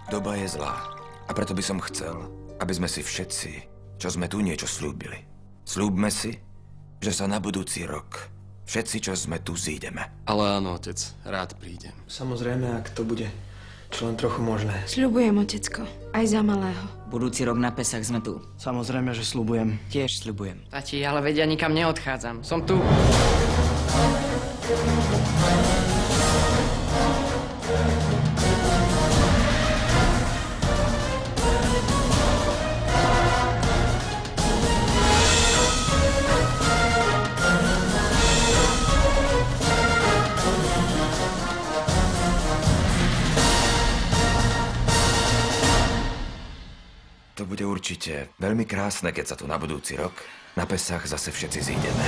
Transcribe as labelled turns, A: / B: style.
A: Doba je zlá. A preto by som chcel, aby sme si všetci, čo sme tu, niečo slúbili. Slúbme si, že sa na budúci rok všetci, čo sme tu, zídeme.
B: Ale áno, otec, rád prídem.
C: Samozrejme, ak to bude čo len trochu možné.
D: Sľubujem, otecko. Aj za malého.
E: Budúci rok na Pesach sme tu.
C: Samozrejme, že sľubujem.
E: Tiež sľubujem.
F: Tati, ale veď ja nikam neodchádzam. Som tu.
A: To bude určite veľmi krásne, keď sa tu na budúci rok na Pesach zase všetci zídeme.